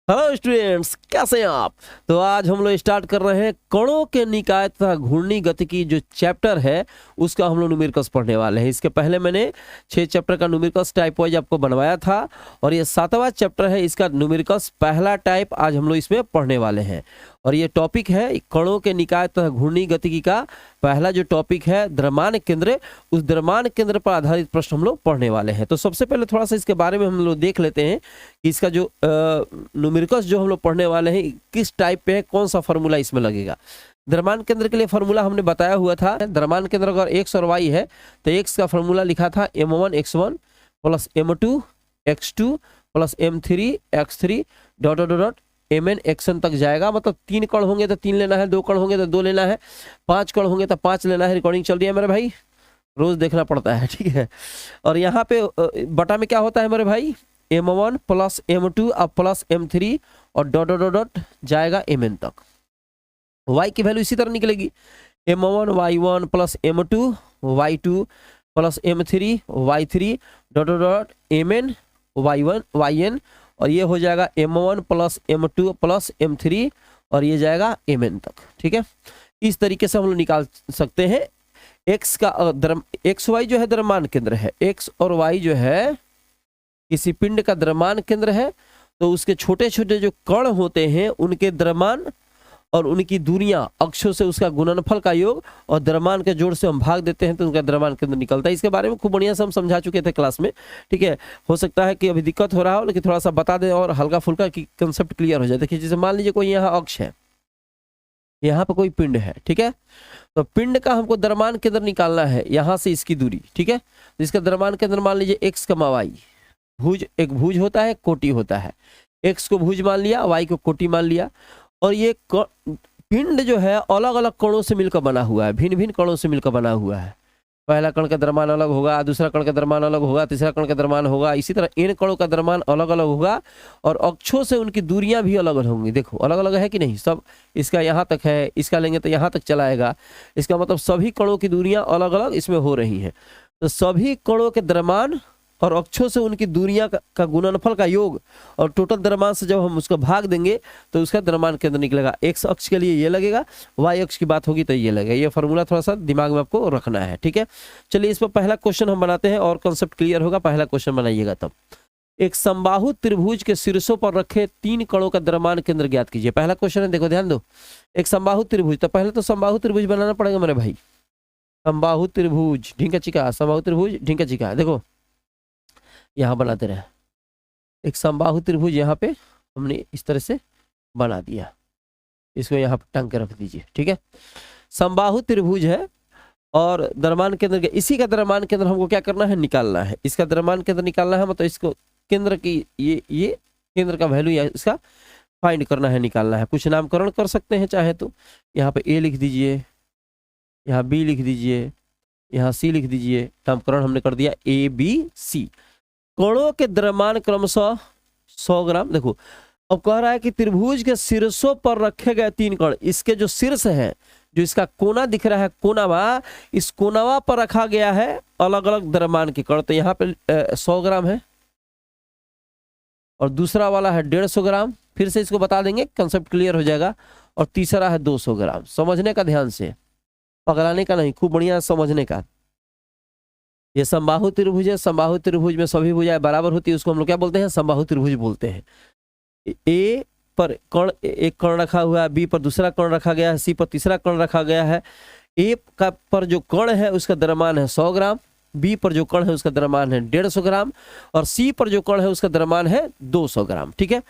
Hello students, कैसे हैं आप। तो आज हम लोग स्टार्ट कर रहे हैं कणों के निकाय तथा घूर्णी गति की जो चैप्टर है उसका हम लोग न्यूमेरिकल्स पढ़ने वाले हैं। इसके पहले मैंने 6 चैप्टर का न्यूमेरिकल्स टाइप वाइज आपको बनवाया था और ये 7वां चैप्टर है, इसका न्यूमेरिकल्स पहला टाइप आज हम लोग इसमें पढ़ने वाले हैं। और ये टॉपिक है कणों के निकाय तथा घूर्णी गतिकी का पहला जो टॉपिक है द्रव्यमान केंद्र, उस द्रव्यमान केंद्र पर आधारित प्रश्न हम लोग पढ़ने वाले हैं। तो सबसे पहले थोड़ा सा इसके बारे में हम लोग देख लेते हैं कि इसका जो न्यूमेरिकल्स जो हम लोग पढ़ने वाले हैं किस टाइप पे है, कौन सा फॉर्मूला इसमें लगेगा। द्रव्यमान केंद्र के लिए फॉर्मूला हमने बताया हुआ था। द्रव्यमान केंद्र अगर एक्स और वाई है तो एक्स का फॉर्मूला लिखा था m1 x1 plus m2 x2 plus m3 x3 dot dot dot mn xn तक जाएगा। मतलब 3 कण होंगे तो 3 लेना है, 2 कण होंगे तो 2 लेना है, 5 कण होंगे तो 5 लेना है। रिकॉर्डिंग चल रही है मेरे भाई, रोज देखना पड़ता है, ठीक है। और यहाँ पे बटा में क्या होता है मेरे भाई, m1 प्लस m2 अब प्लस m3 और डॉट डॉट डॉट जाएगा mn तक। y की वैल्यू इसी तरह निकलेगी, m1 y1 plus m2 y2 plus m3 y3 dot dot dot mn y1 yn और ये हो जाएगा m1 plus m2 plus m3 और ये जाएगा mn तक, ठीक है। इस तरीके से हम लोग निकाल सकते हैं। x का एक्स वाई जो है द्रव्यमान केंद्र है, x और y जो है किसी पिंड का द्रव्यमान केंद्र है, तो उसके छोटे छोटे जो कण होते हैं उनके द्रव्यमान और उनकी दूरियां अक्षों से उसका गुणनफल का योग और द्रव्यमान के जोड़ से हम भाग देते हैं तो उनका द्रव्यमान केंद्र निकलता है। इसके बारे में खूब बढ़िया से हम समझा चुके थे क्लास में, ठीक है। हो सकता है कि अभी दिक्कत हो रहा हो, लेकिन थोड़ा सा बता दें और हल्का फुल्का की कंसेप्ट क्लियर हो जाए। देखिए जैसे मान लीजिए कोई यहाँ अक्ष है, यहाँ पे कोई पिंड है, ठीक है। तो पिंड का हमको द्रव्यमान केंद्र निकालना है, यहाँ से इसकी दूरी, ठीक है। तो इसका द्रव्यमान केंद्र मान लीजिए एक्स कमा वाई, भुज एक भुज होता है, कोटि होता है। एक्स को भुज मान लिया, वाई को कोटि मान लिया। और ये पिंड जो है अलग अलग कणों से मिलकर बना हुआ है, भिन्न भिन्न कणों से मिलकर बना हुआ है। पहला कण का द्रव्यमान अलग होगा, दूसरा कण का द्रव्यमान अलग होगा, तीसरा कण का द्रव्यमान होगा, इसी तरह इन कणों का द्रव्यमान अलग अलग होगा और अक्षों से उनकी दूरियां भी अलग अलग होंगी। देखो अलग अलग है कि नहीं, सब इसका यहाँ तक है, इसका लेंगे तो यहाँ तक चलाएगा। इसका मतलब सभी कणों की दूरियां अलग अलग इसमें हो रही हैं। तो सभी कणों के द्रव्यमान और अक्षों से उनकी दूरियां का गुणनफल का योग और टोटल द्रव्यमान से जब हम उसको भाग देंगे तो उसका द्रव्यमान केंद्र निकलेगा। एक्स अक्ष के लिए ये लगेगा, वाई अक्ष की बात होगी तो ये लगेगा। ये फॉर्मूला थोड़ा सा दिमाग में आपको रखना है, ठीक है। चलिए इस पर पहला क्वेश्चन हम बनाते हैं और कॉन्सेप्ट क्लियर होगा। पहला क्वेश्चन बनाइएगा तब। एक समबाहु त्रिभुज के शीर्षों पर रखे 3 कणों का द्रव्यमान केंद्र ज्ञात कीजिए। पहला क्वेश्चन है, देखो ध्यान दो। एक समबाहु त्रिभुज, तो पहले तो समबाहु त्रिभुज बनाना पड़ेगा मेरे भाई। समबाहु त्रिभुज ढींका चिका, समबाहु त्रिभुज ढींका चिका। देखो यहाँ बनाते रहे, एक समबाहु त्रिभुज यहाँ पे हमने इस तरह से बना दिया, इसको यहाँ पे टांग के रख दीजिए, ठीक है। समबाहु त्रिभुज है और द्रव्यमान केंद्र के, इसी का द्रव्यमान केंद्र हमको क्या करना है, निकालना है। इसका द्रव्यमान केंद्र निकालना है, मतलब इसको केंद्र की ये केंद्र का वैल्यू या इसका फाइंड करना है, निकालना है। कुछ नामकरण कर सकते हैं चाहे तो, यहाँ पे ए लिख दीजिए, यहाँ बी लिख दीजिए, यहाँ सी लिख दीजिए। नामकरण हमने कर दिया ए बी सी। कणों के द्रव्यमान क्रमशः 100 ग्राम। देखो अब कह रहा है कि त्रिभुज के शीर्षों पर रखे गए 3 कण, इसके जो शीर्ष है, जो इसका कोना दिख रहा है कोनावा, इस कोनावा पर रखा गया है अलग अलग द्रव्यमान के कण। तो यहाँ पे 100 ग्राम है और दूसरा वाला है 150 ग्राम। फिर से इसको बता देंगे, कंसेप्ट क्लियर हो जाएगा। और तीसरा है 200 ग्राम। समझने का ध्यान से, पगलाने का नहीं, खूब बढ़िया समझने का। ये समबाहु त्रिभुज है, समबाहु त्रिभुज में सभी भुजाएं बराबर होती है, उसको हम लोग क्या बोलते हैं, समबाहु त्रिभुज बोलते हैं। ए पर कण, एक कण रखा हुआ है, बी पर दूसरा कण रखा गया है, सी पर तीसरा कण रखा गया है। ए का पर जो कण है उसका द्रव्यमान है 100 ग्राम, बी पर जो कण है उसका द्रव्यमान है 150 ग्राम और सी पर जो कण है उसका द्रव्यमान है 200 ग्राम, ठीक है।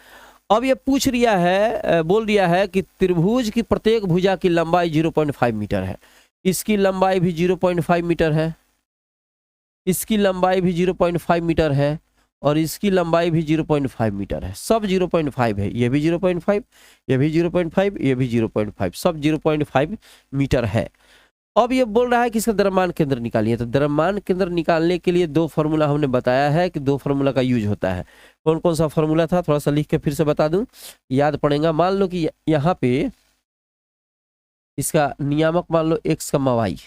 अब ये पूछ रिया है, बोल रिया है कि त्रिभुज की प्रत्येक भुजा की लंबाई 0.5 मीटर है। इसकी लंबाई भी 0.5 मीटर है, इसकी लंबाई भी 0.5 मीटर है और इसकी लंबाई भी 0.5 मीटर है। सब 0.5 है, ये भी 0.5, ये भी 0.5, ये भी 0.5, सब 0.5 मीटर है। अब ये बोल रहा है कि इसका द्रव्यमान केंद्र निकालिए। तो द्रव्यमान केंद्र निकालने के लिए 2 फॉर्मूला हमने बताया है कि 2 फॉर्मूला का यूज होता है। कौन कौन सा फॉर्मूला था, थोड़ा सा लिख के फिर से बता दूं, याद पड़ेगा। मान लो कि यहाँ पे इसका नियामक मान लो एक्स का वाई,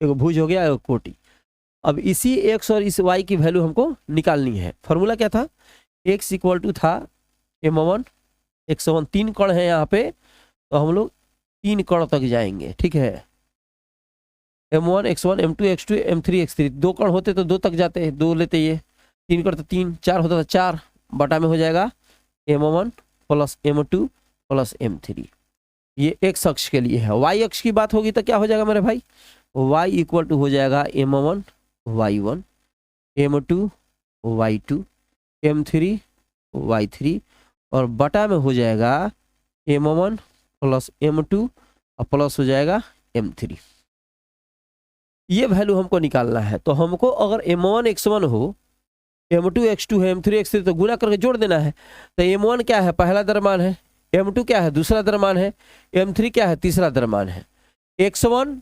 एक भुज हो गया, एक कोटि। अब इसी एक्स और इस वाई की वैल्यू हमको निकालनी है। फॉर्मूला क्या था, एक्स इक्वल टू था m1 x1 3 कण है यहाँ पे, तो हम लोग 3 कण तक जाएंगे, ठीक है। m1 x1 m2 x2 m3 x3, 2 कण होते तो 2 तक जाते हैं, 2 लेते, ये 3 कण तो 3, 4 होता तो 4, बटा में हो जाएगा m1 plus m2 plus m3। ये x अक्ष के लिए है। y अक्ष की बात होगी तो क्या हो जाएगा मेरे भाई, y इक्वल टू हो जाएगा m1 y1 m2 y2 m3 y3 और बटा में हो जाएगा m1 प्लस m2 और प्लस हो जाएगा m3। ये वैल्यू हमको निकालना है। तो हमको अगर m1 x1 हो, m2 x2 है, m3 x3 तो गुना करके जोड़ देना है। तो m1 क्या है, पहला द्रव्यमान है, m2 क्या है, दूसरा द्रव्यमान है, m3 क्या है, तीसरा द्रव्यमान है। x1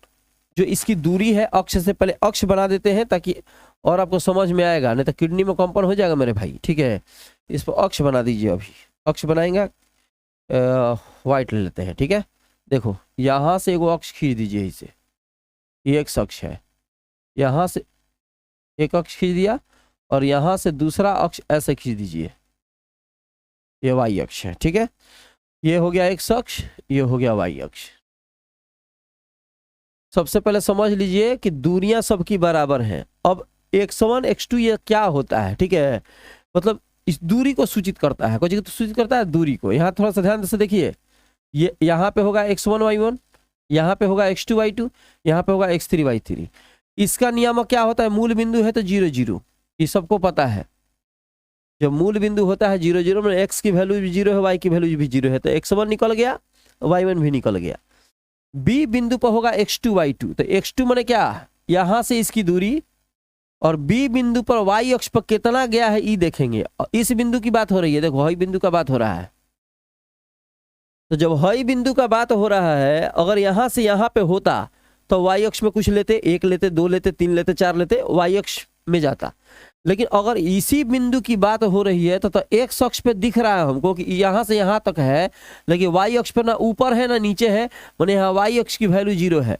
जो इसकी दूरी है, अक्ष से पहले अक्ष बना देते हैं ताकि और आपको समझ में आएगा, नहीं तो किडनी में कंपन हो जाएगा मेरे भाई, ठीक है। इस पर अक्ष बना दीजिए, अभी अक्ष बनाएंगे, वाइट ले लेते हैं, ठीक है। देखो यहाँ से एक अक्ष खींच दीजिए, इसे, ये एक अक्ष है, यहाँ से एक अक्ष खींच दिया और यहाँ से दूसरा अक्ष ऐसे खींच दीजिए, ये वाई अक्ष है, ठीक है। ये हो गया एक अक्ष, ये हो गया वाई अक्ष। सबसे पहले समझ लीजिए कि दूरियां सबकी बराबर हैं। अब x1 x2 ये क्या होता है, ठीक है, मतलब इस दूरी को सूचित करता है, कोई तो सूचित करता है दूरी को। यहाँ थोड़ा सा ध्यान से देखिए, ये यहाँ पे होगा x1 y1, यहाँ पे होगा x2 y2, यहाँ पे होगा x3 y3। इसका नियामक क्या होता है, मूल बिंदु है तो 0 0, ये सबको पता है। जब मूल बिंदु होता है 0 0 में x की वैल्यू भी 0 है, y की वैल्यू भी 0 है, तो x1 निकल गया, y1 भी निकल गया। बी बिंदु पर होगा x2 y2, तो x2 माने क्या, यहां से इसकी दूरी, और बी बिंदु पर y अक्ष पर कितना गया है ये देखेंगे। इस बिंदु की बात हो रही है, देखो हई बिंदु का बात हो रहा है। तो जब हई बिंदु का बात हो रहा है, अगर यहां से यहां पे होता तो y अक्ष में कुछ लेते, 1 लेते, 2 लेते, 3 लेते, 4 लेते, y अक्ष में जाता। लेकिन अगर इसी बिंदु की बात हो रही है तो x अक्ष पे दिख रहा है हमको कि यहां से यहां तक है, लेकिन y अक्ष पे ना ऊपर है ना नीचे है, माने यहाँ y अक्ष की वैल्यू 0 है।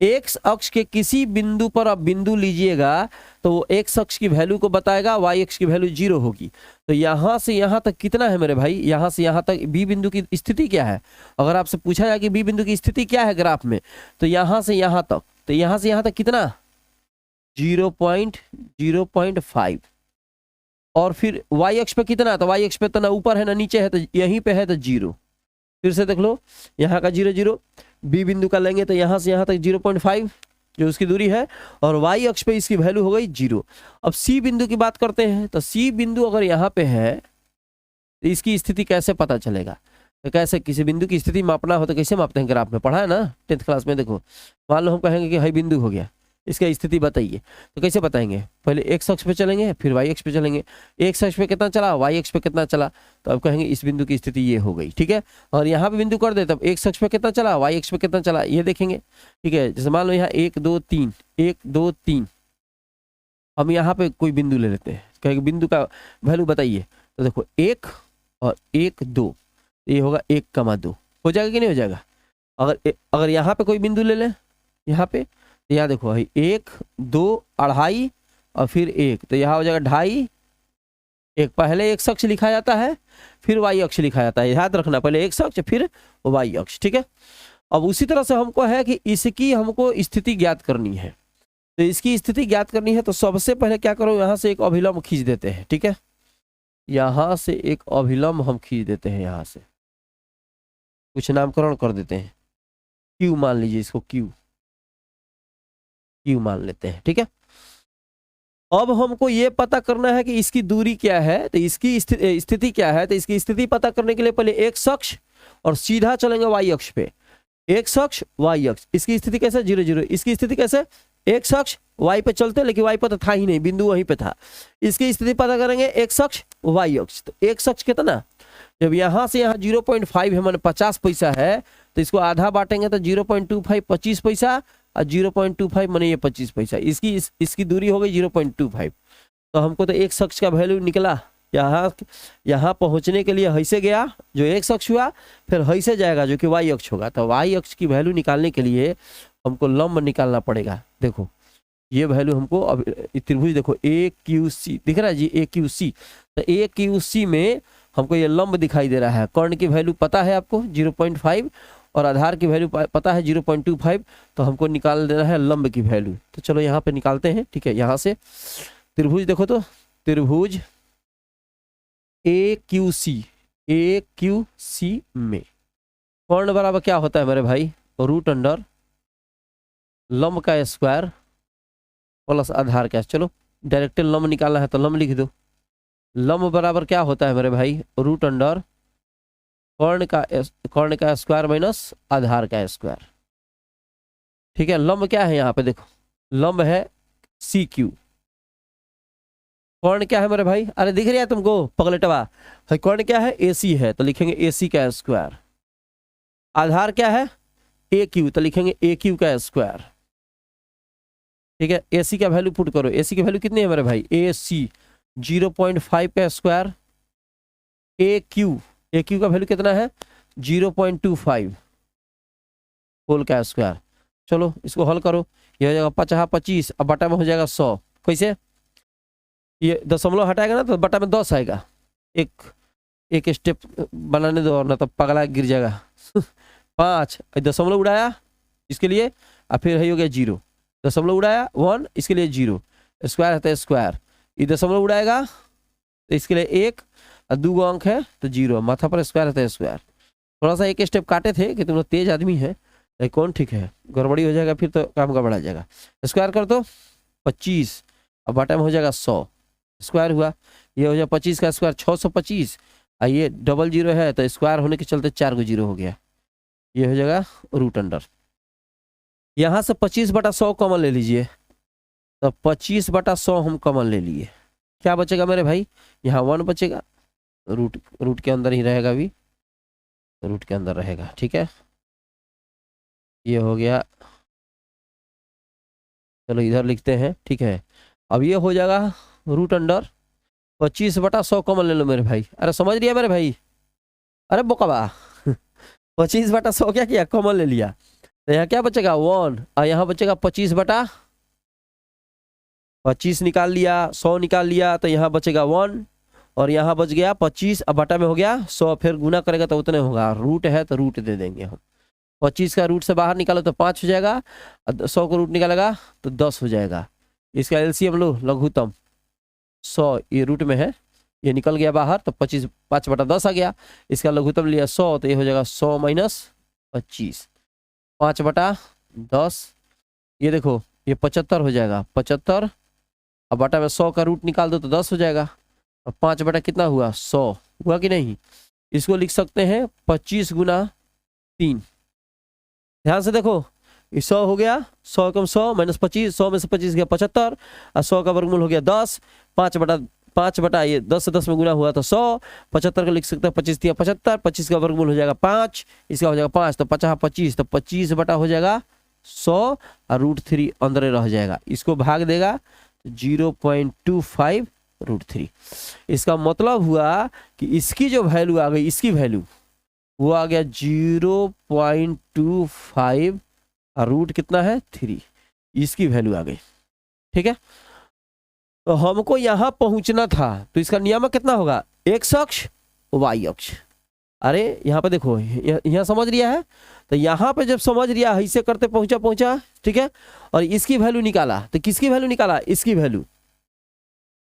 x अक्ष के किसी बिंदु पर आप बिंदु लीजिएगा तो वो x अक्ष की वैल्यू को बताएगा, y अक्ष की वैल्यू 0 होगी। तो यहां से यहां तक कितना है मेरे भाई, यहां से यहां तक b बिंदु की स्थिति क्या है। अगर आपसे पूछा जाए कि b बिंदु की स्थिति क्या है ग्राफ में, तो यहां से यहां तक, तो यहां से यहां तक कितना, 0.05। और फिर y अक्ष पे कितना, तो y अक्ष पे तो ना ऊपर है ना नीचे है, तो यहीं पे है तो 0। फिर से देख लो, यहाँ का 0 0, बी बिंदु का लेंगे तो यहाँ से यहाँ तक 0.5 जो उसकी दूरी है, और y अक्ष पे इसकी वैल्यू हो गई 0। अब सी बिंदु की बात करते हैं, तो सी बिंदु अगर यहाँ पे है तो इसकी स्थिति कैसे पता चलेगा। तो कैसे, किसी बिंदु की स्थिति मापना हो तो कैसे मापते हैं, ग्राफ में पढ़ा है ना 10th क्लास में। देखो मान लो हम कहेंगे कि हई बिंदु हो गया, इसका स्थिति बताइए, तो कैसे बताएंगे, पहले x अक्ष पे चलेंगे, फिर y अक्ष पे चलेंगे। x अक्ष पे कितना चला, y अक्ष पे कितना चला, तो अब कहेंगे इस बिंदु की स्थिति ये हो गई, ठीक है। और यहाँ पे बिंदु कर दे, तब x अक्ष पे कितना चला, y अक्ष पे कितना चला, ये देखेंगे, ठीक है। जैसे मान लो यहाँ 1 2 3, 1 2 3, हम यहाँ पे कोई बिंदु ले लेते हैं, कहेंगे बिंदु का वैल्यू बताइए, तो देखो 1 और 1 2, ये होगा 1,2, हो जाएगा कि नहीं हो जाएगा। अगर यहाँ पे कोई बिंदु ले लें, यहाँ पे, यहाँ देखो 1 2 2.5 और फिर 1, तो यहाँ हो जाएगा 2.5। एक पहले x अक्ष लिखा जाता है, फिर y अक्ष लिखा जाता है, याद रखना, पहले x अक्ष फिर y अक्ष, ठीक है। अब उसी तरह से हमको है कि इसकी हमको स्थिति ज्ञात करनी है। तो इसकी स्थिति ज्ञात करनी है तो सबसे पहले क्या करो, यहाँ से एक अभिलंब खींच देते हैं, ठीक है। यहाँ से एक अभिलंब हम खींच देते हैं, यहाँ से कुछ नामकरण कर देते हैं, Q मान लीजिए इसको, Q मान लेते हैं, ठीक है। अब हमको ये पता करना है कि इसकी दूरी क्या है, तो इसकी स्थिति क्या है। तो इसकी स्थिति पता करने के लिए पहले x अक्ष और सीधा चलेंगे y अक्ष पे, x अक्ष y अक्ष, इसकी स्थिति कैसे 0 0, इसकी स्थिति कैसे, x अक्ष y पे चलते, लेकिन y पे तो था ही नहीं, बिंदु वहीं पे था। इसकी स्थिति पता करेंगे x अक्ष y अक्ष, तो x अक्ष कितना, जब यहाँ से यहाँ 0.5 है, माने 50 पैसा है, तो इसको आधा बांटेंगे तो 0.25 25 पैसा, और 0.25 माने ये 25 पैसा, इसकी दूरी हो गई 0.25। तो हमको तो x अक्ष का वैल्यू निकला, यहाँ पहुँचने के लिए ऐसे गया जो x अक्ष हुआ, फिर ऐसे जाएगा जो कि y अक्ष होगा। तो y अक्ष की वैल्यू निकालने के लिए हमको लंब निकालना पड़ेगा। देखो ये वैल्यू हमको, अब त्रिभुज देखो AQC दिख रहा है जी, AQC, तो AQC में हमको ये लंब दिखाई दे रहा है। कर्ण की वैल्यू पता है आपको 0.5 और आधार की वैल्यू पता है 0.25, तो हमको निकाल देना है लंब की वैल्यू। तो चलो यहाँ पे निकालते हैं, ठीक है। यहाँ से त्रिभुज देखो तो त्रिभुज AQC में कर्ण बराबर क्या होता है मेरे भाई, रूट अंडर लंब का स्क्वायर प्लस आधार का। चलो डायरेक्ट लंब निकालना है तो लंब लिख दो। लंब बराबर क्या होता है मेरे भाई, रूट अंडर कर्ण का स्क्वायर माइनस आधार का स्क्वायर, ठीक है। लंब क्या है यहाँ पे देखो, लंब है CQ। कर्ण क्या है मेरे भाई, अरे दिख रहा है तुमको पगलेटवा, कर्ण क्या है AC है तो लिखेंगे AC का स्क्वायर। आधार क्या है AQ तो लिखेंगे AQ का स्क्वायर, ठीक है। AC का वैल्यू पुट करो, AC की वैल्यू कितनी है मेरे भाई, AC 0.5 का स्क्वायर, AQ का वैल्यू कितना है 0.25 होल का स्क्वायर। चलो इसको हल करो, ये हो जाएगा 50 25, अब बटा में हो जाएगा 100। कैसे, ये दशमलव हटाएगा ना तो बटा में 10 आएगा। एक स्टेप बनाने दो और ना तो पगला गिर जाएगा 5 दशमलव उड़ाया इसके लिए, और फिर है हो गया 0, दशमलव उड़ाया 1 इसके लिए 0, स्क्वायर है तो स्क्वायर, ये दशमलव उड़ाएगा तो इसके लिए 1 और 2 अंक है तो 0, माथा पर स्क्वायर है तो स्क्वायर। थोड़ा सा एक स्टेप काटे थे कि तुम लोग तेज आदमी है, कौन ठीक है, गड़बड़ी हो जाएगा फिर तो काम गड़बड़ा जाएगा। स्क्वायर कर दो 25, अब बटा में हो जाएगा 100, स्क्वायर हुआ, ये हो जाएगा 25 का स्क्वायर 625, और ये डबल 0 है तो स्क्वायर होने के चलते 4 को 0 हो गया, ये हो जाएगा रूट अंडर। यहाँ से 25/100 कॉमन ले लीजिए, तो 25/100 हम कॉमन ले लिए, क्या बचेगा मेरे भाई, यहाँ 1 बचेगा, रूट के अंदर ही रहेगा, अभी रूट के अंदर रहेगा, ठीक है। ये हो गया, चलो इधर लिखते हैं, ठीक है। अब ये हो जाएगा रूट अंडर 25/100 कॉमन ले लो मेरे भाई, अरे समझ लिया मेरे भाई, अरे बोकबा 25/100 क्या किया, कॉमन ले लिया, तो यहाँ क्या बचेगा 1, और यहाँ बचेगा 25/25 निकाल लिया, 100 निकाल लिया, तो यहाँ बचेगा 1 और यहाँ बच गया 25, अब बटा में हो गया 100, फिर गुना करेगा तो उतने होगा, रूट है तो रूट दे देंगे हम। 25 का रूट से बाहर निकालो तो 5 हो जाएगा, 100 को रूट निकालेगा तो 10 हो जाएगा। इसका LCM लो, लघुत्तम 100 ये रूट में है, ये निकल गया बाहर तो 25 5/10 आ गया। इसका लघुत्तम लिया 100 तो ये हो जाएगा 100 माइनस 25, 5/10, ये देखो ये 75 हो जाएगा, 75, अब बटा में 100 का रूट निकाल दो तो 10 हो जाएगा, अब 5 बटा कितना हुआ 100 हुआ कि नहीं। इसको लिख सकते हैं 25 गुना 3, ध्यान से देखो, ये 100 हो गया, 100 कम 100 माइनस 25, 100 में से 25 गया 75, और 100 का वर्गमूल हो गया 10, 5 बटा ये 10 से 10 में गुना हुआ तो 100, 75 को लिख सकते हैं 25 दिया 75, 25 का वर्गमूल हो जाएगा 5, इसका हो जाएगा 5, तो 50 25, तो 25 बटा हो जाएगा 100 और √3 अंदर रह जाएगा, इसको भाग देगा 0.25 √3। इसका मतलब हुआ कि इसकी जो वैल्यू आ गई, इसकी वैल्यू वो आ गया 0.25 और रूट कितना है 3, इसकी वैल्यू आ गई, ठीक है। तो हमको यहां पहुंचना था, तो इसका नियामक कितना होगा, x अक्ष y अक्ष। अरे यहाँ पे देखो, यहाँ समझ लिया है, तो यहाँ पे जब समझ लिया ऐसे करते पहुंचा, ठीक है, और इसकी वैल्यू निकाला, तो किसकी वैल्यू निकाला, इसकी वैल्यू।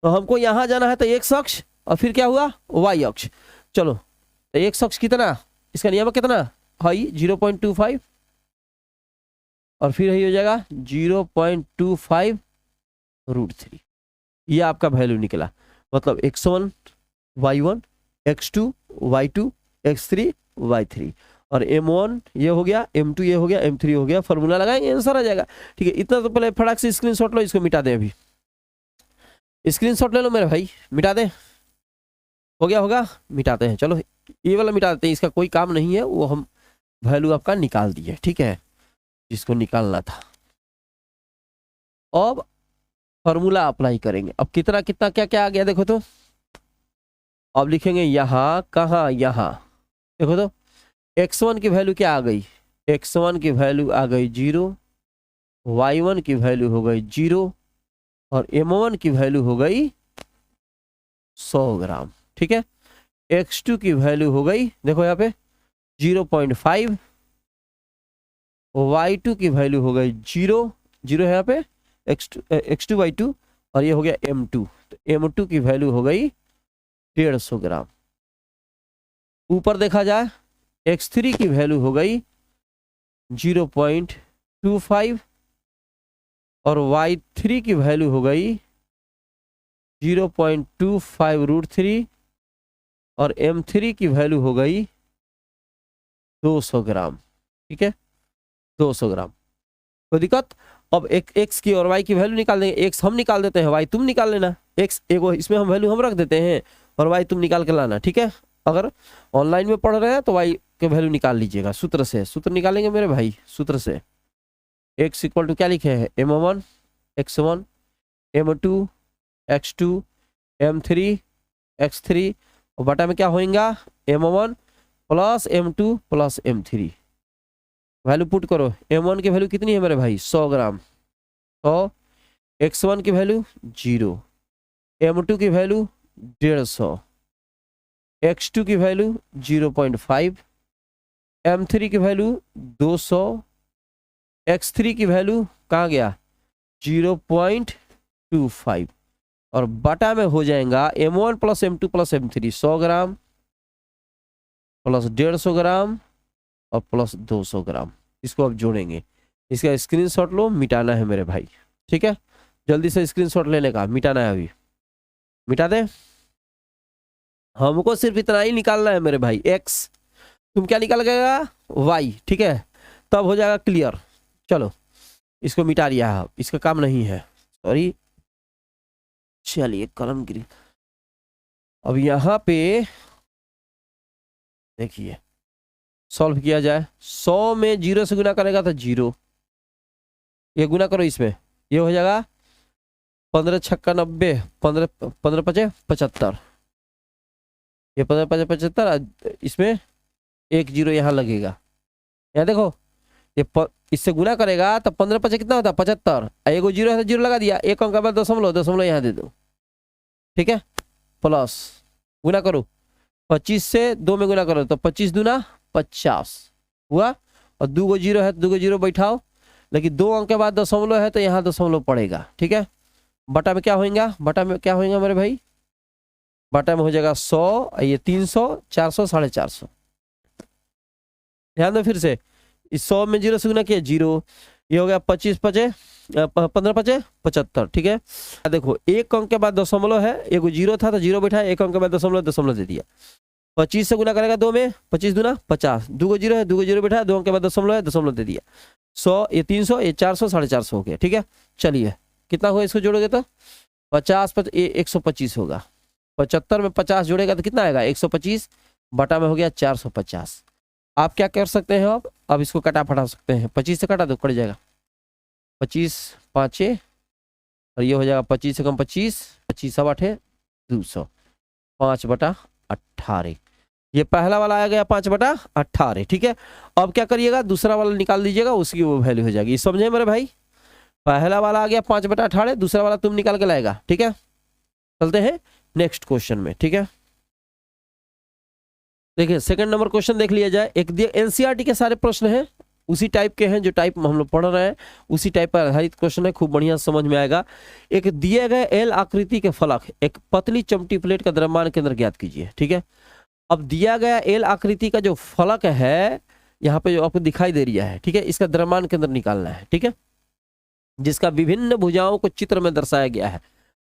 तो हमको यहाँ जाना है तो x अक्ष और फिर क्या हुआ y अक्ष। चलो तो x अक्ष कितना, इसका नियामक कितना है 0.25 और फिर यही हो जाएगा 0.25 √3, ये आपका वैल्यू निकला। मतलब x1 y1 x2 y2 x3 y3 और m1 ये हो गया, m2 ये हो गया, m3 हो गया, फॉर्मूला लगाएंगे आंसर आ जाएगा, ठीक है। इतना तो पहले फटाक से स्क्रीनशॉट लो, इसको मिटा दें, अभी स्क्रीनशॉट ले लो मेरे भाई, मिटा दें, हो गया होगा, मिटाते हैं। चलो ये वाला मिटा देते हैं, इसका कोई काम नहीं है, वो हम वैल्यू आपका निकाल दिए, ठीक है, जिसको निकालना था। अब फॉर्मूला अप्लाई करेंगे, अब कितना कितना क्या क्या आ गया देखो तो, अब लिखेंगे यहाँ, कहाँ, यहाँ देखो तो, x1 की वैल्यू क्या आ गई, x1 की वैल्यू आ गई 0, y1 की वैल्यू हो गई 0 और m1 की वैल्यू हो गई 100 ग्राम, ठीक है। x2 की वैल्यू हो गई, देखो यहाँ पे 0.5, y2 की वैल्यू हो गई 0, 0 है यहाँ पे x2 और ये हो गया m2, तो m2 की वैल्यू हो गई 150 ग्राम। ऊपर देखा जाए x3 की वैल्यू हो गई 0.25 और y3 की वैल्यू हो गई 0.25√3 और m3 की वैल्यू हो गई 200 ग्राम। ठीक है, 200 ग्राम। कोई दिक्कत? अब एक x की और y की वैल्यू निकाल देंगे। x हम निकाल देते हैं, y तुम निकाल लेना। x एगो इसमें हम वैल्यू हम रख देते हैं और y तुम निकाल के लाना। ठीक है, अगर ऑनलाइन में पढ़ रहे हैं तो y के वैल्यू निकाल लीजिएगा सूत्र से। सूत्र निकालेंगे मेरे भाई सूत्र से। x इक्वल टू क्या लिखे हैं, m1 x1 m2 x2 m3 x3 और बटा में क्या होएगा m1 plus m2 plus m3। Value put करो। m1 की वैल्यू कितनी है मेरे भाई, 100 ग्राम। तो x1 की वैल्यू 0, m2 की वैल्यू 150, x2 की वैल्यू 0.5, m3 की वैल्यू 200, x3 की वैल्यू कहाँ गया 0.25 और बटा में हो जाएगा m1 plus m2 plus m3 100 gram plus 150 ग्राम और प्लस 200 ग्राम। इसको अब जोड़ेंगे। इसका स्क्रीनशॉट लो, मिटाना है मेरे भाई। ठीक है, जल्दी से स्क्रीनशॉट लेने का, मिटाना है अभी। मिटा दे, हमको सिर्फ इतना ही निकालना है मेरे भाई। x तुम क्या निकाल गएगा y। ठीक है, तब हो जाएगा क्लियर। चलो इसको मिटा दिया है, इसका काम नहीं है, सॉरी। चलिए कलम गिरी। अब यहाँ पे देखिए सॉल्व किया जाए। 100 में 0 से गुना करेगा तो 0, ये गुना करो इसमें, ये हो जाएगा 15 छक्का 90, 15 5 75, ये 15 5 75, इसमें 1 0 यहाँ लगेगा। यहाँ देखो ये इससे गुना करेगा तो 15 5 कितना होता है 75, एगो 0 है तो 0 लगा दिया, एक अंक के बाद दशमलव यहाँ दे दो। ठीक है, प्लस गुना करो 25 से 2 में गुना करो तो 25 दूना 50 हुआ, और 2 गो 0 है तो 2 गो 0 बैठाओ, लेकिन 2 अंक के बाद दशमलव है तो यहाँ दशमलव पड़ेगा। ठीक है, बटा में क्या होएगा, बटा में क्या होएगा मेरे भाई, बटा में हो जाएगा 100, ये 300 400 450। ध्यान दो फिर से, इस 100 में 0 से गुना किया 0, ये हो गया 25 5 15 5 75। ठीक है, देखो एक अंक के बाद दशमलव है, एक 0 था तो 0 बैठा, एक अंक के बाद दशमलव दे दिया। 25 से गुना करेगा 2 में, 25 दूना 50, 2 गो 0 है, 2 गो 0 बैठा, 2 अंक के बाद दशमलव है, दशमलव दे दिया। 100, ये 300, ये 400 450 हो गया। ठीक है, चलिए कितना हुआ इसको जोड़ोगे तो 50 125 होगा। 75 में 50 जोड़ेगा तो कितना आएगा 125, बटा में हो गया 450। आप क्या कर सकते हैं, अब इसको कटा फटा सकते हैं। 25 से कटा दो, कट जाएगा 25 5 और ये हो जाएगा 25 से कम 25, 25 सब 8 200, 5/18। ये पहला वाला आ गया 5/18। ठीक है, अब क्या करिएगा, दूसरा वाला निकाल दीजिएगा, उसकी वो वैल्यू हो जाएगी। समझे मेरे भाई, पहला वाला आ गया 5/18, दूसरा वाला तुम निकाल के लाएगा। ठीक है, चलते हैं नेक्स्ट क्वेश्चन में। ठीक है, देखिए सेकंड नंबर क्वेश्चन देख लिया जाए। एक एनसीईआरटी के सारे प्रश्न हैं, उसी टाइप के हैं जो टाइप हम लोग पढ़ रहे हैं, उसी टाइप पर आधारित क्वेश्चन है, खूब बढ़िया समझ में आएगा। एक दिए गए एल आकृति के फलक एक पतली चमटी प्लेट का द्रव्यमान केंद्र ज्ञात कीजिए। ठीक है, अब दिया गया एल आकृति का जो फलक है यहाँ पे जो आपको दिखाई दे रहा है, ठीक है, इसका द्रव्यमान केंद्र निकालना है। ठीक है, जिसका विभिन्न भुजाओं को चित्र में दर्शाया गया है।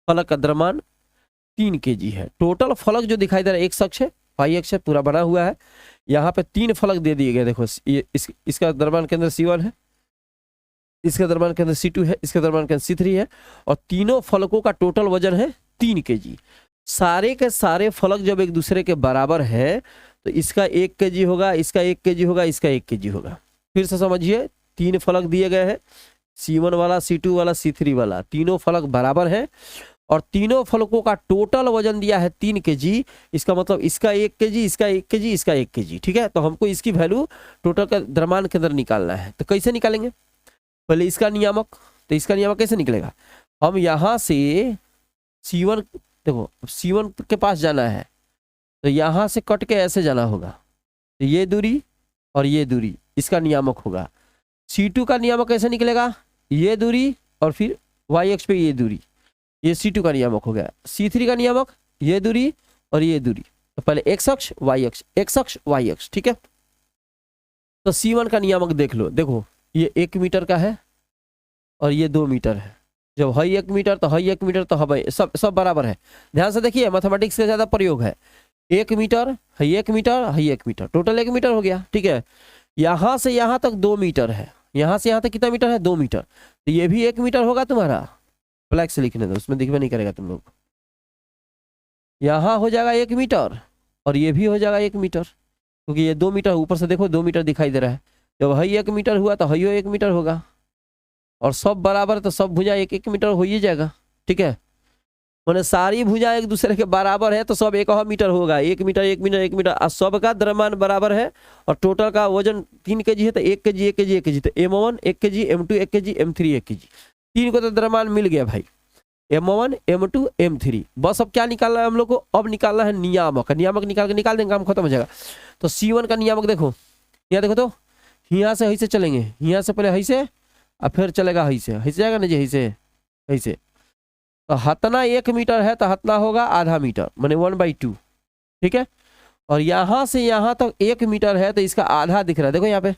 फलक का द्रव्यमान 3 kg है। टोटल फलक जो दिखाई दे रहा है एक अक्ष है, पाई अक्ष है, पूरा बना हुआ है। यहाँ पे 3 फलक दे दिए गए। देखो ये इसका द्रव्यमान केंद्र C1 है, इसका द्रव्यमान केंद्र C2 है, इसका द्रव्यमान केंद्र C3 है, और तीनों फलकों का टोटल वजन है 3 kg। सारे के सारे फलक जब एक दूसरे के बराबर है तो इसका 1 kg होगा, इसका 1 kg होगा, इसका 1 kg होगा। फिर से समझिए, 3 फलक दिए गए हैं, C1 वाला, C2 वाला, C3 वाला, तीनों फलक बराबर है और तीनों फलकों का टोटल वजन दिया है 3 kg। इसका मतलब इसका 1 kg, इसका 1 kg, इसका 1 kg। ठीक है, तो हमको इसकी वैल्यू टोटल का द्रव्यमान के अंदर निकालना है। तो कैसे निकालेंगे, पहले इसका नियामक, तो इसका नियामक कैसे निकलेगा, हम यहाँ से C1, देखो C1 के पास जाना है तो यहाँ से कट के ऐसे जाना होगा, तो ये दूरी और ये दूरी इसका नियामक होगा। C2 का नियामक कैसे निकलेगा, ये दूरी और फिर वाई अक्ष पे ये दूरी, ये C2 का नियामक हो गया। C3 का नियामक ये दूरी और ये दूरी, तो पहले x अक्ष y अक्ष, x अक्ष y अक्ष, ठीक है। तो C1 का नियामक देख लो, देखो ये 1 मीटर का है और ये 2 मीटर है। जब है 1 मीटर तो है 1 मीटर, तो है सब बराबर है। ध्यान से देखिए, मैथमेटिक्स का ज्यादा प्रयोग है। 1 मीटर है 1 मीटर है 1 मीटर, टोटल 1 मीटर हो गया, ठीक है। यहाँ से यहाँ तक 2 मीटर है, यहाँ से यहाँ तक कितना मीटर है, 2 मीटर, तो ये भी 1 मीटर होगा तुम्हारा। फ्लैग से लिखने दो, उसमें दिखबे नहीं करेगा तुम लोग। यहाँ हो जाएगा 1 मीटर और ये भी हो जाएगा 1 मीटर, क्योंकि ये 2 मीटर ऊपर से देखो 2 मीटर दिखाई दे रहा है। जब है 1 मीटर हुआ तो है 1 मीटर होगा, और सब बराबर तो सब भुजा 1-1 मीटर हो ही जाएगा, ठीक है। मैंने सारी भुजा एक दूसरे के बराबर है तो सब 1 मीटर होगा, 1 मीटर 1 मीटर 1 मीटर, और सबका द्रव्यमान बराबर है और टोटल का वजन 3 kg है, तो 1 kg 1 kg 1 kg, तो M1 1 kg, M2 1 kg, M3 1 kg, 3 को तो द्रव्यमान मिल गया भाई, M1 M2 M3। बस अब क्या निकालना है हम लोग को, अब निकालना है नियामक। नियामक निकाल देंगे, काम खत्म हो जाएगा। तो C1 का नियामक देखो, यहाँ देखो, तो यहाँ से ऐसे चलेंगे, यहाँ से पहले ऐसे और फिर चलेगा ऐसे जाएगा ना जी, ऐसे तो हतना 1 मीटर है तो हतना होगा आधा मीटर, माने 1/2, ठीक है। और यहाँ से यहाँ तक 1 मीटर है तो इसका आधा दिख रहा है, देखो यहाँ पे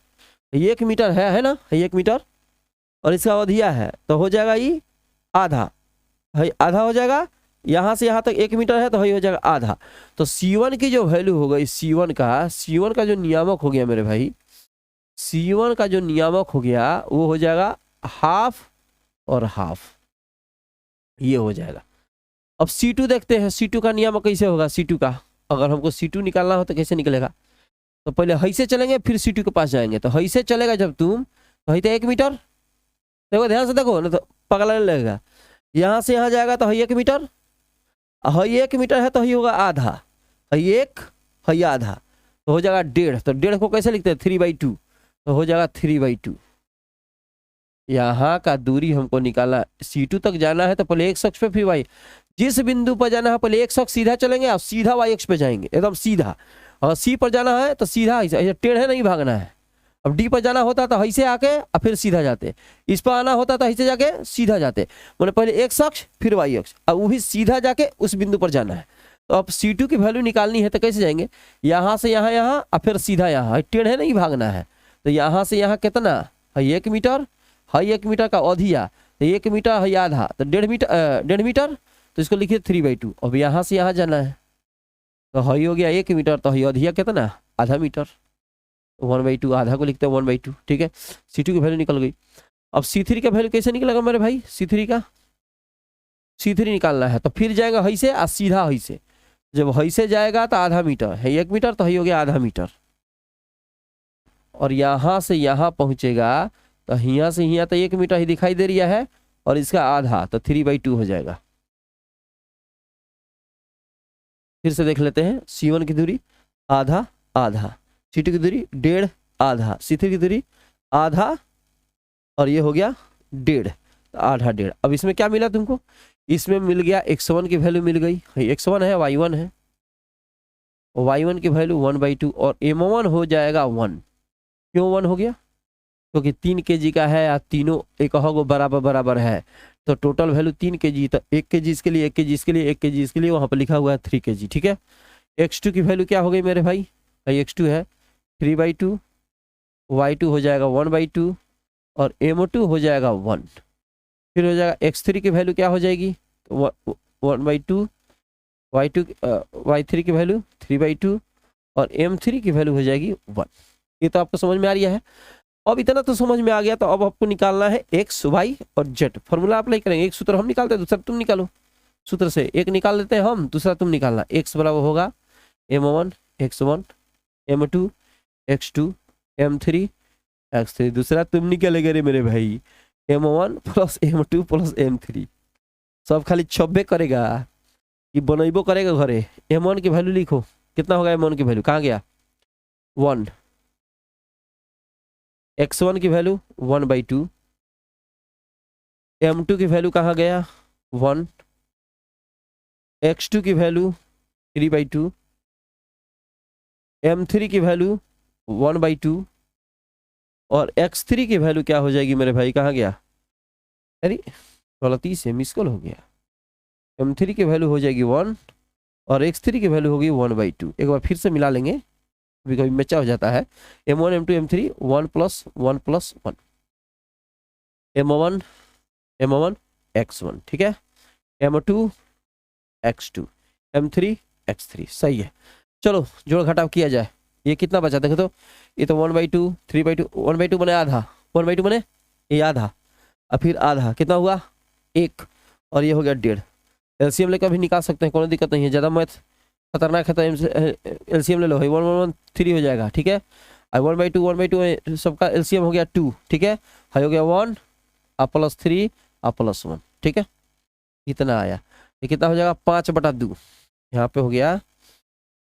1 मीटर है ना, 1 मीटर, और इसका अवधिया है तो हो जाएगा ये आधा, आधा हो जाएगा। यहाँ से यहाँ तक 1 मीटर है तो हो जाएगा आधा। तो C1 की जो वैल्यू हो गई, C1 का जो नियामक हो गया मेरे भाई, C1 का जो नियामक हो गया वो हो जाएगा हाफ और हाफ, ये हो जाएगा। अब C2 देखते हैं, C2 का नियामक कैसे होगा। C2 का अगर हमको C2 निकालना हो तो कैसे निकलेगा, तो पहले ऐसे चलेंगे फिर C2 के पास जाएंगे। तो ऐसे चलेगा जब तुम, तो 1 मीटर, देखो ध्यान से देखो ना, तो पगला लगेगा। यहाँ से यहाँ जाएगा तो 1 मीटर, 1 मीटर है तो ही होगा आधा, 1 आधा, तो हो जाएगा 1.5। तो 1.5 को कैसे लिखते हैं, 3/2, तो हो जाएगा 3/2। यहाँ का दूरी हमको निकालना, C2 तक जाना है तो पहले x अक्ष पे फिर y, जिस बिंदु पर जाना है पहले x अक्ष सीधा चलेंगे और सीधा y अक्ष पे जाएंगे, एकदम सीधा। और C पर जाना है तो सीधा ऐसे, टेढ़े नहीं भागना है। अब D पर जाना होता तो ऐसे आके और फिर सीधा जाते, इस पर आना होता तो ऐसे जाके सीधा जाते, मैंने पहले x अक्ष फिर y अक्ष, और वो भी सीधा जाके उस बिंदु पर जाना है। तो अब C2 की वैल्यू निकालनी है तो कैसे जाएंगे, यहाँ से यहाँ और फिर सीधा यहाँ, टेढ़े नहीं भागना है। तो यहाँ से यहाँ कितना है, 1 मीटर, है 1 मीटर का अधिया, तो 1 मीटर है आधा, तो 1.5 मीटर, तो इसको लिखिए 3/2। अब यहाँ से यहाँ जाना है तो है हो गया 1 मीटर, तो है अधिया कितना, आधा मीटर, 1/2, आधा को लिखते हैं 1/2, ठीक है। C2 की वैल्यू निकल गई। अब C3 का वैल्यू कैसे निकलेगा मेरे भाई, C3 निकालना है तो फिर जाएगा ऐसे और सीधा ऐसे, जब ऐसे जाएगा तो आधा मीटर है, 1 मीटर तो है हो गया आधा मीटर, और यहाँ से यहाँ पहुँचेगा तो यहाँ से यहाँ तो 1 मीटर ही दिखाई दे रहा है, और इसका आधा तो 3/2 हो जाएगा। फिर से देख लेते हैं, C1 की दूरी आधा आधा, C2 की दूरी 1.5 आधा, C3 की दूरी आधा, और ये हो गया 1.5, आधा 1.5। अब इसमें क्या मिला तुमको, इसमें मिल गया x1 की वैल्यू मिल गई, x1 है y1 है, y1 की वैल्यू 1/2, और M1 हो जाएगा 1। क्यों 1 हो गया, क्योंकि 3 kg का है, तीनों एक बराबर है, तो टोटल वैल्यू 3 kg, तो 1 kg इसके लिए, 1 kg इसके लिए, 1 kg इसके लिए, वहां पर लिखा हुआ है 3 kg, ठीक है। x2 की वैल्यू क्या हो गई मेरे भाई, x2 है 3/2, y2 हो जाएगा 1/2, और M2 हो जाएगा 1। फिर हो जाएगा x3 की वैल्यू क्या हो जाएगी, 1/2, y3 की वैल्यू 3/2, और M3 की वैल्यू हो जाएगी 1। ये तो आपको समझ में आ रहा है। अब इतना तो समझ में आ गया, तो अब आपको निकालना है x, y और z। फॉर्मूला अप्लाई करेंगे, एक सूत्र हम निकालते हैं, दूसरा तुम निकालो। सूत्र से एक निकाल लेते हैं हम, दूसरा तुम निकालना। x बराबर होगा M1 x1, M2 x2, M3 x3। दूसरा तुम निकालेगे रे मेरे भाई, M1 plus M2 plus M3। सब खाली छब्बे करेगा कि बनैबो करेगा घरे। M1 की वैल्यू लिखो, कितना होगा M1 की वैल्यू, कहाँ गया 1, x1 की वैल्यू 1/2, M2 की वैल्यू कहाँ गया 1, x2 की वैल्यू 3/2, m3 की वैल्यू 1/2 और x3 की वैल्यू क्या हो जाएगी मेरे भाई, कहाँ गया, अरे गलती से मिस कॉल हो गया। m3 की वैल्यू हो जाएगी 1 और x3 की वैल्यू होगी 1/2। एक बार फिर से मिला लेंगे, कभी कभी मेचा हो जाता है। m1 m2 m3 1 + 1 + 1 m1 m1 x1, ठीक है, m2 x2 m3 x3, सही है। चलो जोड़ घटाव किया जाए, ये कितना बचा देखो तो, ये तो 1/2 3/2 1/2 बने आधा, 1/2 बने ये आधा, और फिर आधा कितना हुआ 1, और ये हो गया 1.5। एलसीएम लेकर भी निकाल सकते हैं, कोई दिक्कत नहीं है, ज़्यादा मैथ खतरनाक है तो एलसीएम ले लो, 1 हो जाएगा, ठीक है। 1/2 सबका एलसीएम हो गया 2, ठीक है, हाई हो गया 1 +3 +1, ठीक है, कितना आया, ये कितना हो जाएगा 5/2, यहाँ पे हो गया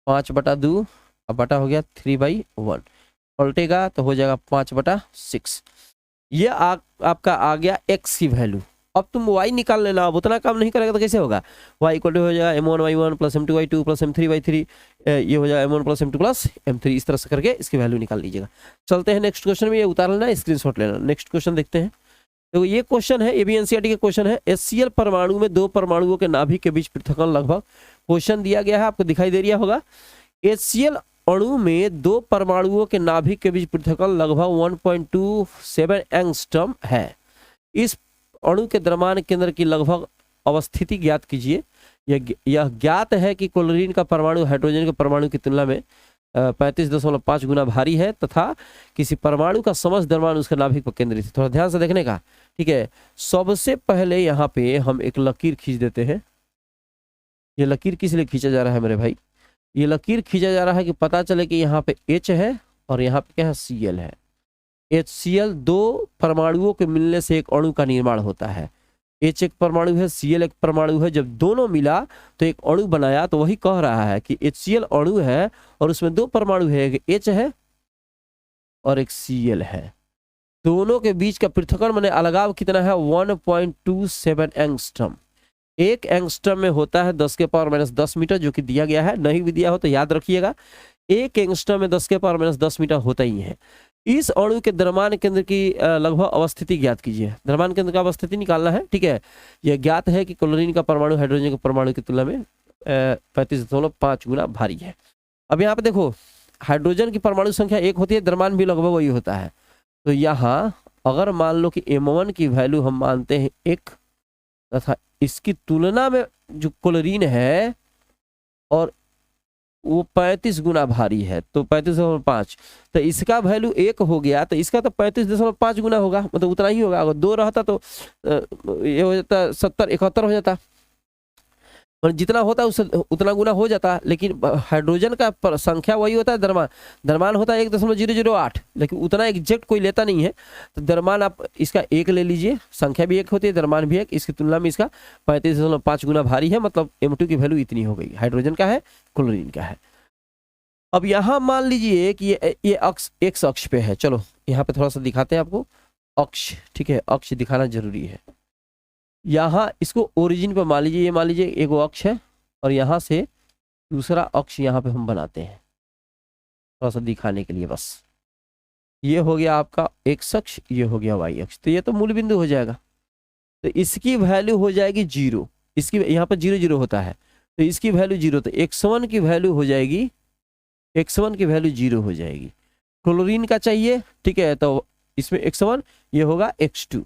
5/2 अब बटा हो गया 3/1, पलटेगा तो हो जाएगा 5/6। ये आपका आ गया x की वैल्यू। अब तुम y निकाल लेना, अब उतना काम नहीं करेगा तो कैसे होगा, y = हो जाएगा m1y1 + m2y2 + m3y3, ये हो जाएगा m1 + m2 + m3, इस तरह से करके इसकी वैल्यू निकाल लीजिएगा। चलते हैं नेक्स्ट क्वेश्चन में, ये उतार लेना, स्क्रीनशॉट लेना। नेक्स्ट क्वेश्चन देखते हैं, तो ये क्वेश्चन है, ये भी एनसीईआरटी के क्वेश्चन है। HCl परमाणु में 2 परमाणुओं के नाभिक के बीच पृथक्करण लगभग, क्वेश्चन दिया गया है, आपको दिखाई दे रहा होगा। HCl अणु में 2 परमाणुओं के नाभिक के बीच पृथक्करण लगभग 1.27 एंगस्ट्रॉम है। इस अणु के द्रव्यमान केंद्र की लगभग अवस्थिति ज्ञात कीजिए। यह ज्ञात है कि क्लोरीन का परमाणु हाइड्रोजन के परमाणु की तुलना में 35.5 गुना भारी है तथा किसी परमाणु का समस्त द्रव्यमान उसके नाभिक पर केंद्रित है। थोड़ा ध्यान से देखने का, ठीक है। सबसे पहले यहाँ पे हम एक लकीर खींच देते हैं। ये लकीर किस लिए खींचा जा रहा है मेरे भाई, ये लकीर खींचा जा रहा है कि पता चले कि यहाँ पे H है और यहाँ पे क्या है Cl है। HCl 2 परमाणुओं के मिलने से एक अणु का निर्माण होता है। H एक परमाणु है, Cl एक परमाणु है, जब दोनों मिला तो एक अणु बनाया। तो वही कह रहा है कि HCl अणु है और उसमें 2 परमाणु है, एक H है और एक Cl है। दोनों के बीच का पृथक्करण माने अलगाव कितना है 1.27 एंगस्ट्रॉम। 1 एंगस्ट्रॉम में होता है 10⁻⁻10 मीटर, जो कि दिया गया है, नहीं भी दिया हो तो याद रखिएगा 1 एंगस्ट्रॉम में 10⁻⁻10 मीटर होता ही है। इस अणु के द्रव्यमान केंद्र की लगभग अवस्थिति ज्ञात कीजिए। द्रव्यमान केंद्र का अवस्थिति निकालना है, ठीक है। यह ज्ञात है कि क्लोरीन का परमाणु हाइड्रोजन के परमाणु की तुलना में 35.5 गुना भारी है। अब यहाँ पे देखो, हाइड्रोजन की परमाणु संख्या 1 होती है, द्रव्यमान भी लगभग वही होता है। तो यहाँ अगर मान लो कि m1 की वैल्यू हम मानते हैं 1 तथा इसकी तुलना में जो क्लोरीन है और वो 35 गुना भारी है, तो 35.5, तो इसका वैल्यू 1 हो गया, तो इसका तो 35.5 गुना होगा, मतलब उतना ही होगा। अगर 2 रहता तो ये हो जाता 70-71 हो जाता, और जितना होता है उससे उतना गुना हो जाता। लेकिन हाइड्रोजन का संख्या वही होता है, द्रव्यमान होता है 1.008, लेकिन उतना एग्जैक्ट कोई लेता नहीं है। तो द्रव्यमान आप इसका 1 ले लीजिए, संख्या भी 1 होती है, द्रव्यमान भी 1, इसकी तुलना में इसका 35.5 गुना भारी है, मतलब m2 की वैल्यू इतनी हो गई। हाइड्रोजन का है, क्लोरीन का है। अब यहाँ मान लीजिए कि ये अक्ष x अक्ष पे है। चलो यहाँ पे थोड़ा सा दिखाते हैं आपको अक्ष, ठीक है, अक्ष दिखाना जरूरी है। यहाँ इसको ओरिजिन पे मान लीजिए, ये मान लीजिए एक अक्ष है और यहाँ से दूसरा अक्ष यहाँ पे हम बनाते हैं थोड़ा सा दिखाने के लिए बस। ये हो गया आपका x अक्ष, ये हो गया y अक्ष, तो ये तो मूल बिंदु हो जाएगा। तो इसकी वैल्यू हो जाएगी 0, इसकी यहाँ पर 0 0 होता है, तो इसकी वैल्यू 0, तो x1 की वैल्यू हो जाएगी, x1 की वैल्यू 0 हो जाएगी। क्लोरीन का चाहिए, ठीक है, तो इसमें x1 ये होगा x2,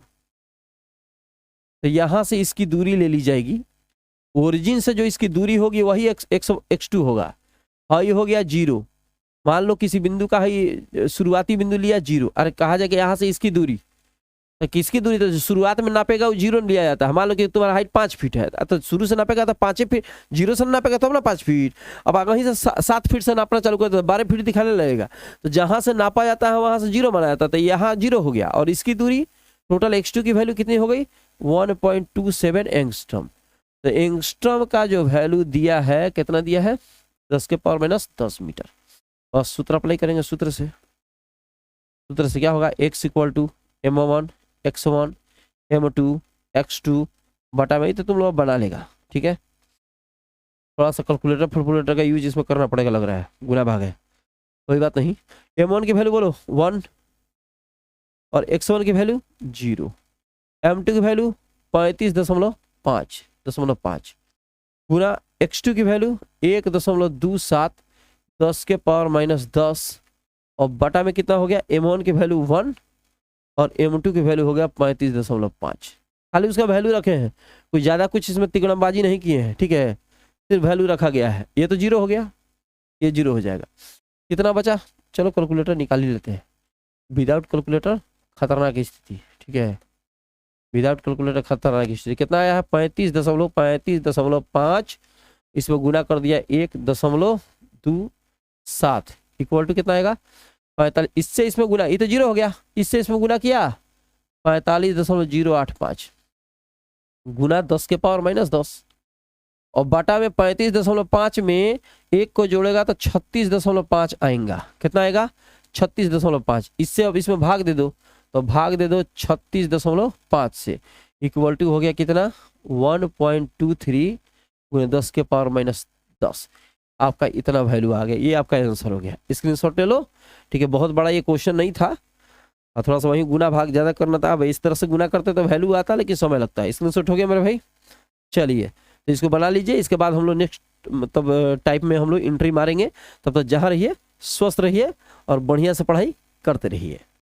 तो यहां से इसकी दूरी ले ली जाएगी। ओरिजिन से जो इसकी दूरी होगी वही x2 होगा। हाँ, ये हो गया 0। मान लो किसी बिंदु का ही शुरुआती बिंदु लिया 0, अरे कहा जाए कि यहाँ से इसकी दूरी, तो किसकी दूरी, तो शुरुआत में नापेगा वो 0 लिया जाता है। मान लो कि तुम्हारा हाइट 5 फीट है, तो शुरू से नापेगा तो 5 फीट, 0 से नापेगा तो अपना 5 फीट। अब अगर वहीं से 7 फीट से नापना चालू कर तो 12 फीट दिखाने लगेगा। तो जहां से नापा जाता है वहां से 0 माना जाता है, तो यहाँ 0 हो गया। और इसकी दूरी टोटल x2 की वैल्यू कितनी हो गई 1.27 एंगस्ट्रॉम। तो एंगस्ट्रॉम का जो वैल्यू दिया है, कितना दिया है 10⁻⁻10 मीटर। और सूत्र अप्लाई करेंगे, सूत्र से क्या होगा x = m1 x1 m2 x2 बटा में, तो तुम लोग बना लेगा, ठीक है। थोड़ा सा कैलकुलेटर का यूज इसमें करना पड़ेगा, लग रहा है गुना भाग है। कोई बात नहीं। m1 की वैल्यू बोलो 1 और x1 की वैल्यू 0, m2 की वैल्यू 35.5 गुना x2 की वैल्यू 1.27 10 के पावर -10 और बटा में कितना हो गया, m1 की वैल्यू 1 और m2 की वैल्यू हो गया 35.5। खाली उसका वैल्यू रखे हैं, कुछ ज़्यादा कुछ इसमें तिगड़मबाजी नहीं किए हैं, ठीक है, सिर्फ वैल्यू रखा गया है। ये तो 0 हो गया, ये 0 हो जाएगा। कितना बचा, चलो कैलकुलेटर निकाल ही लेते हैं। विदाउट कैलकुलेटर खतरनाक स्थिति, ठीक है, विदाउट कैलकुलेटर खतरनाक स्थिति। कितना आया है 35.5 इसमें गुना कर दिया 1.27 इक्वल टू कितना आएगा 45। इससे इसमें गुना, ये तो 0 हो गया, इससे इसमें गुना किया 45.085 गुना 10 के पावर -10 और बाटा में 35.5 में 1 को जोड़ेगा तो 36.5 आएगा। कितना आएगा 36.5। इससे अब इसमें भाग दे दो, तो भाग दे दो 36.5 से, इक्वल टू हो गया कितना 1.23 गुना 10 के पावर -10। आपका इतना वैल्यू आ गया, ये आपका आंसर हो गया। स्क्रीनशॉट ले लो, ठीक है। बहुत बड़ा ये क्वेश्चन नहीं था, और थोड़ा सा वहीं गुना भाग ज्यादा करना था। अब इस तरह से गुना करते तो वैल्यू आता, लेकिन समय लगता है। स्क्रीनशॉट हो गया मेरे भाई। चलिए तो इसको बना लीजिए, इसके बाद हम लोग नेक्स्ट मतलब टाइप में हम लोग एंट्री मारेंगे। तब तक जहाँ रहिए, स्वस्थ रहिए और बढ़िया से पढ़ाई करते रहिए।